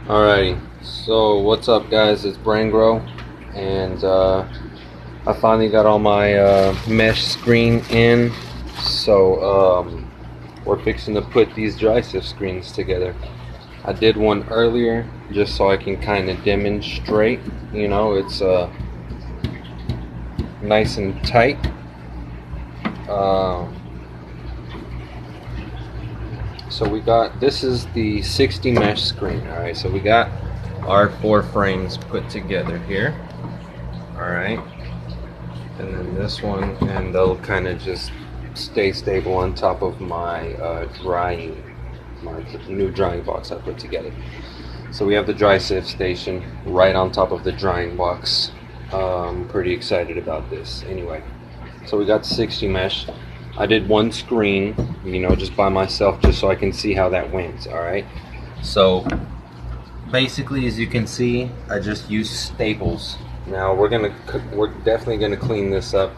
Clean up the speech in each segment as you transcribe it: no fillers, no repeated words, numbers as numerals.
Alrighty, so what's up guys, it's Brain Grow, and I finally got all my mesh screen in, so we're fixing to put these dry sift screens together. I did one earlier just so I can kind of demonstrate, it's nice and tight. So we got, this is the 60 mesh screen. Alright, so we got our 4 frames put together here. Alright, and then this one, and they'll kind of just stay stable on top of my my new drying box I put together. So we have the dry sift station right on top of the drying box. I'm pretty excited about this. Anyway, so we got 60 mesh. I did one screen, just by myself, just so I can see how that went. Alright, so basically, as you can see, I just used staples. Now we're definitely gonna clean this up,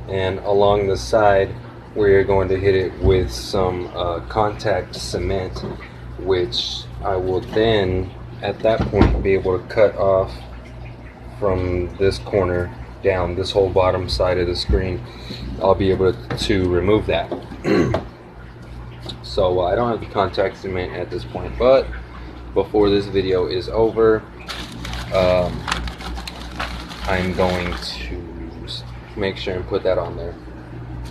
and along the side we're going to hit it with some contact cement, which I will then at that point be able to cut off from this corner down, this whole bottom side of the screen. I'll be able to remove that. So I don't have the contact cement at this point, but before this video is over, I'm going to make sure and put that on there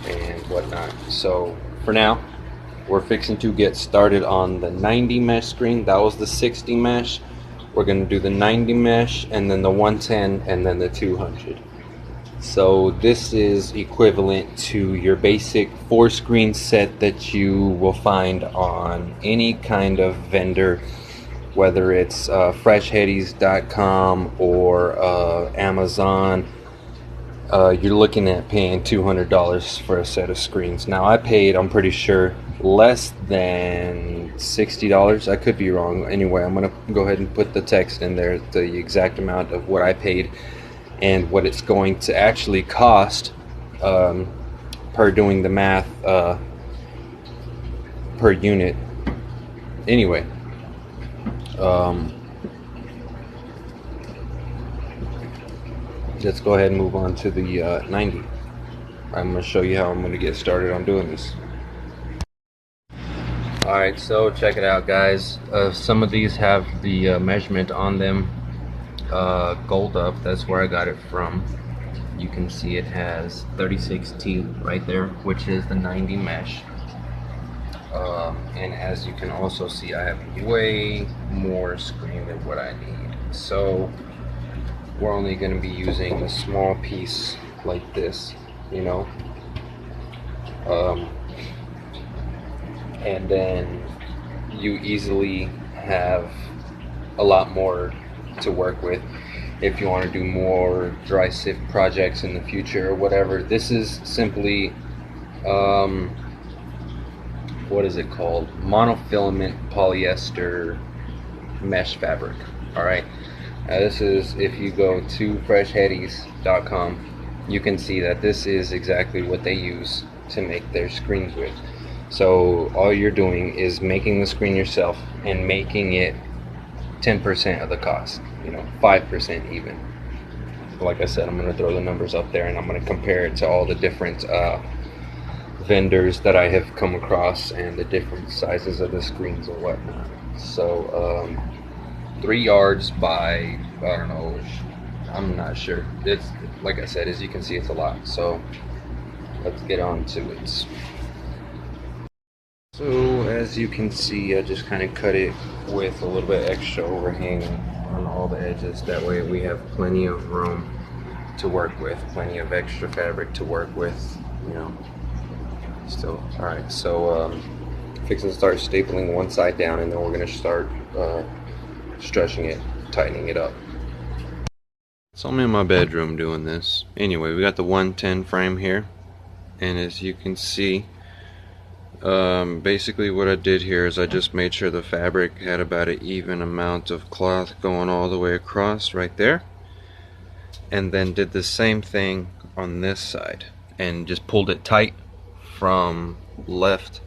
and whatnot. So for now, we're fixing to get started on the 90 mesh screen. That was the 60 mesh. We're going to do the 90 mesh, and then the 110, and then the 200. So this is equivalent to your basic 4 screen set that you will find on any kind of vendor, whether it's freshheadies.com or Amazon. You're looking at paying $200 for a set of screens. Now I paid, I'm pretty sure, less than $60. I could be wrong. Anyway, I'm gonna go ahead and put the text in there, the exact amount of what I paid and what it's going to actually cost per doing the math per unit. Anyway, let's go ahead and move on to the 90. I'm going to show you how I'm going to get started on doing this. Alright, so check it out guys. Some of these have the measurement on them. Gold Up, that's where I got it from. You can see it has 36T right there, which is the 90 mesh. And as you can also see, I have way more screen than what I need. So we're only going to be using a small piece like this, and then you easily have a lot more to work with if you want to do more dry sift projects in the future or whatever. This is simply what is it called? Monofilament polyester mesh fabric. Alright, now this is, if you go to freshheadies.com, you can see that this is exactly what they use to make their screens with. So all you're doing is making the screen yourself and making it 10% of the cost, 5% even. Like I said, I'm going to throw the numbers up there, and I'm going to compare it to all the different vendors that I have come across and the different sizes of the screens and whatnot. So 3 yards by, I don't know, I'm not sure. It's, like I said, as you can see, it's a lot. So let's get on to it. So as you can see, I just kind of cut it with a little bit extra overhang on all the edges. That way we have plenty of room to work with, plenty of extra fabric to work with, Still, alright, so fixing to start stapling one side down, and then we're going to start stretching it, tightening it up. So I'm in my bedroom doing this. Anyway, we got the 110 frame here, and as you can see, basically what I did here is I just made sure the fabric had about an even amount of cloth going all the way across right there, and then did the same thing on this side and just pulled it tight from left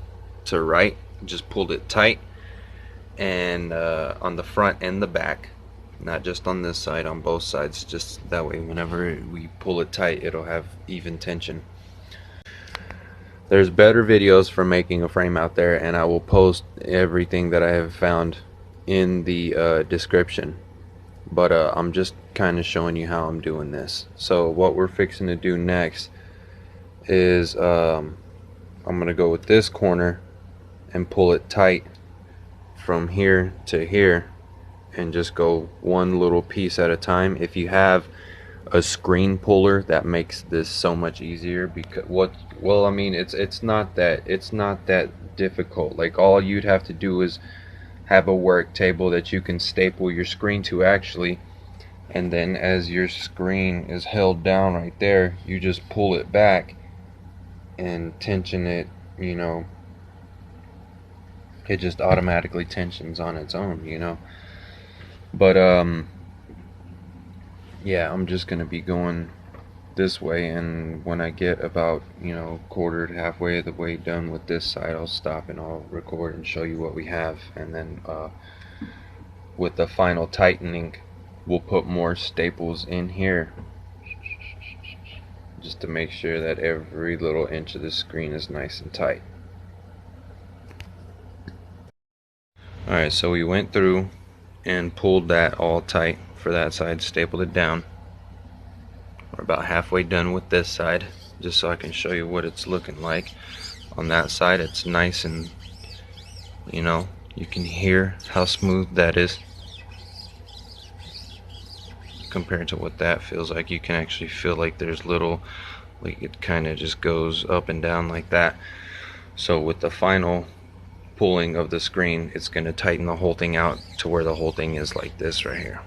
to right, just pulled it tight, and on the front and the back, not just on this side, on both sides, just that way whenever we pull it tight it'll have even tension. There's better videos for making a frame out there, and I will post everything that I have found in the description, but I'm just kind of showing you how I'm doing this. So what we're fixing to do next is I'm gonna go with this corner and pull it tight from here to here, and just go one little piece at a time. If you have a screen puller, that makes this so much easier, because well, I mean, it's not that difficult. Like, all you'd have to do is have a work table that you can staple your screen to actually, and then as your screen is held down right there, you just pull it back and tension it, you know, it just automatically tensions on its own, you know. But yeah, I'm just gonna be going this way, and when I get about, you know, quarter to halfway of the way done with this side, I'll stop and I'll record and show you what we have, and then with the final tightening we'll put more staples in here just to make sure that every little inch of the screen is nice and tight. Alright, so we went through and pulled that all tight for that side, stapled it down. We're about halfway done with this side, just so I can show you what it's looking like. On that side it's nice, and you know, you can hear how smooth that is compared to what that feels like. You can actually feel like there's little, like it kind of just goes up and down like that. So with the final pulling of the screen, it's going to tighten the whole thing out to where the whole thing is like this right here.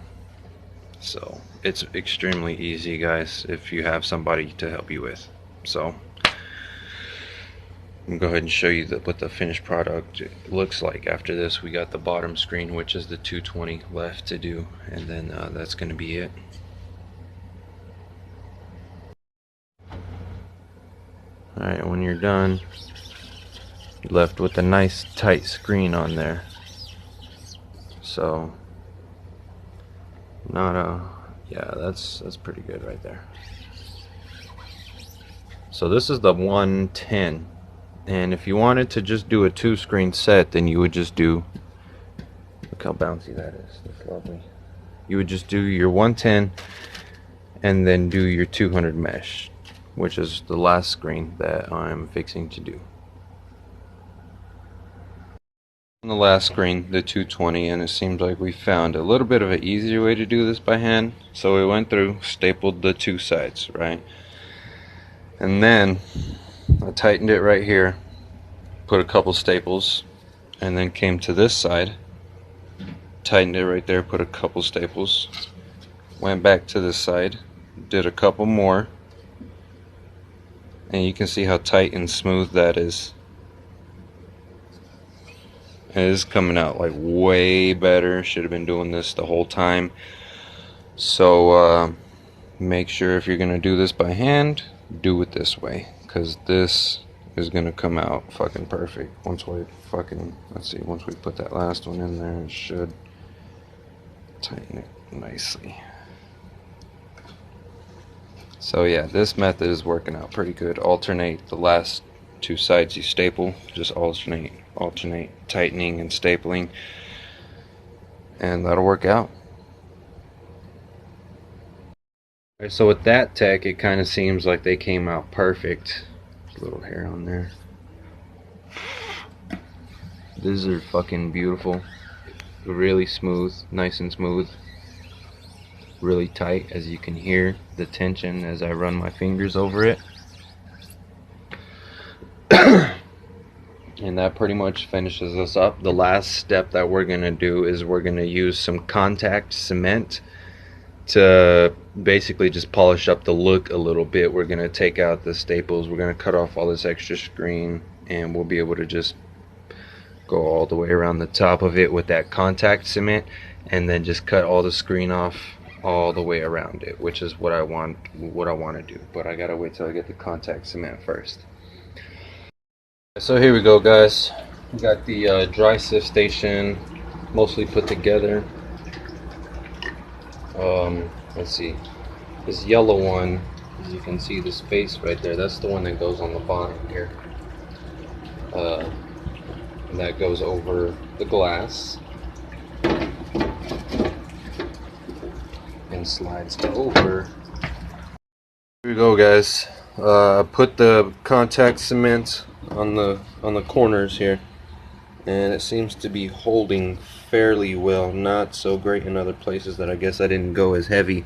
So it's extremely easy, guys, if you have somebody to help you with. So I'm going to go ahead and show you what the finished product looks like. After this, we got the bottom screen, which is the 220 left to do, and then that's going to be it. Alright, when you're done, you're left with a nice tight screen on there. So yeah, that's pretty good right there. So this is the 110, and if you wanted to just do a 2-screen set, then you would just do, look how bouncy that is, that's lovely. You would just do your 110 and then do your 200 mesh, which is the last screen that I'm fixing to do. On the last screen, the 220, and it seems like we found a little bit of an easier way to do this by hand. So we went through, stapled the two sides, right? And then I tightened it right here, put a couple staples, and then came to this side, tightened it right there, put a couple staples, went back to this side, did a couple more, and you can see how tight and smooth that is. It is coming out like way better. Should have been doing this the whole time. So make sure if you're gonna do this by hand, do it this way, because this is gonna come out fucking perfect. Once we put that last one in there, it should tighten it nicely. So yeah, this method is working out pretty good. Alternate the last two sides you staple, just alternate tightening and stapling, and that'll work out. Alright, so with that tech, it kind of seems like they came out perfect. There's a little hair on there. These are fucking beautiful. Really smooth, nice and smooth. Really tight, as you can hear the tension as I run my fingers over it. And that pretty much finishes us up. The last step that we're gonna do is we're gonna use some contact cement to basically just polish up the look a little bit. We're gonna take out the staples, we're gonna cut off all this extra screen, and we'll be able to just go all the way around the top of it with that contact cement, and then just cut all the screen off all the way around it, which is what I want to do. But I gotta wait till I get the contact cement first. So here we go, guys. We got the dry sift station mostly put together. Let's see, this yellow one, as you can see the space right there, that's the one that goes on the bottom here. And that goes over the glass and slides over. Here we go, guys. Put the contact cement on the corners here, and it seems to be holding fairly well. Not so great in other places that I guess I didn't go as heavy,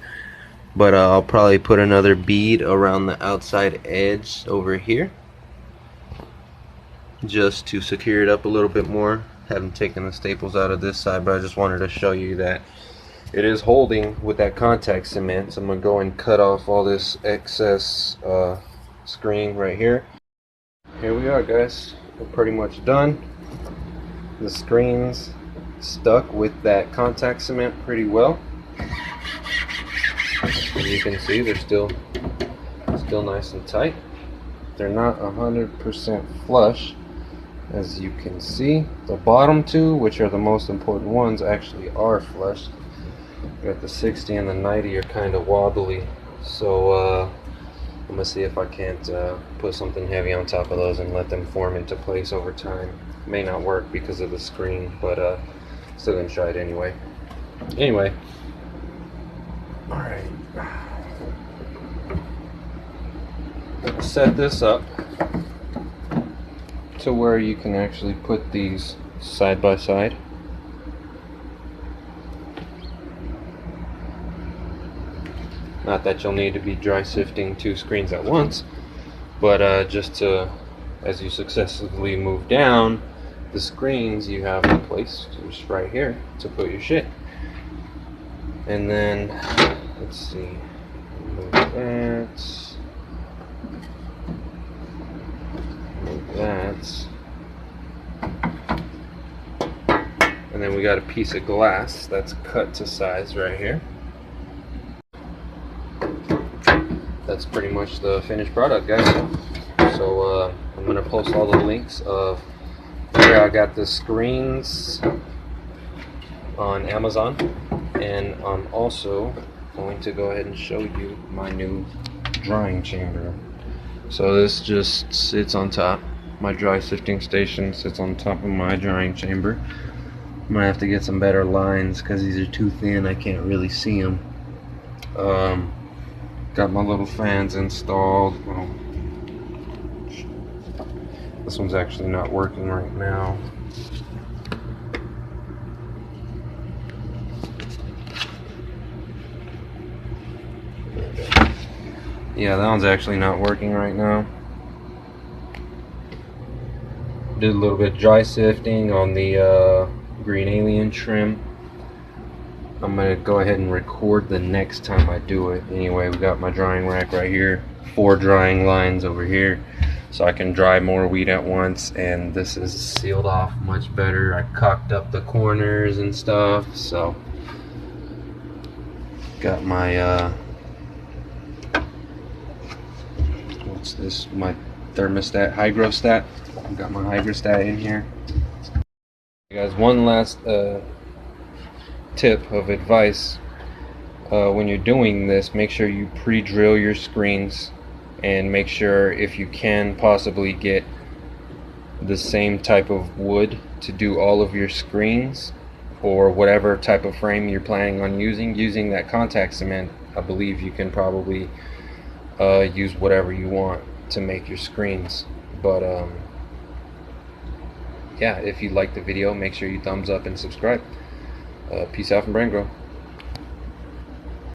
but I'll probably put another bead around the outside edge over here just to secure it up a little bit more. Haven't taken the staples out of this side, but I just wanted to show you that it is holding with that contact cement. So I'm going to go and cut off all this excess screen right here. Here we are, guys. We're pretty much done. The screen's stuck with that contact cement pretty well. As you can see, they're still nice and tight. They're not 100% flush. As you can see, the bottom two, which are the most important ones, actually are flush. Got the 60 and the 90 are kind of wobbly, so I'm gonna see if I can't put something heavy on top of those and let them form into place over time. May not work because of the screen, but still gonna try it anyway. All right, set this up to where you can actually put these side by side. Not that you'll need to be dry sifting 2 screens at once, but just to, as you successfully move down the screens, you have a place just right here to put your shit. And then, let's see, move that. That, and then we got a piece of glass that's cut to size right here. That's pretty much the finished product, guys. So I'm gonna post all the links of where I got the screens on Amazon, and I'm also going to go ahead and show you my new drying chamber. So this just sits on top. My dry sifting station sits on top of my drying chamber. I'm gonna have to get some better lines because these are too thin. I can't really see them. Got my little fans installed. Well, this one's actually not working right now. Yeah, that one's actually not working right now. Did a little bit of dry sifting on the Green Alien trim. I'm gonna go ahead and record the next time I do it. Anyway, we got my drying rack right here, 4 drying lines over here, so I can dry more wheat at once. And this is sealed off much better. I caulked up the corners and stuff. So got my what's this? My thermostat, hygrostat. Got my hygrostat in here. Hey guys, one last tip of advice. When you're doing this, make sure you pre-drill your screens, and make sure, if you can possibly, get the same type of wood to do all of your screens, or whatever type of frame you're planning on using that contact cement. I believe you can probably use whatever you want to make your screens. But yeah, if you liked the video, make sure you thumbs up and subscribe. Peace out from Brain Grow.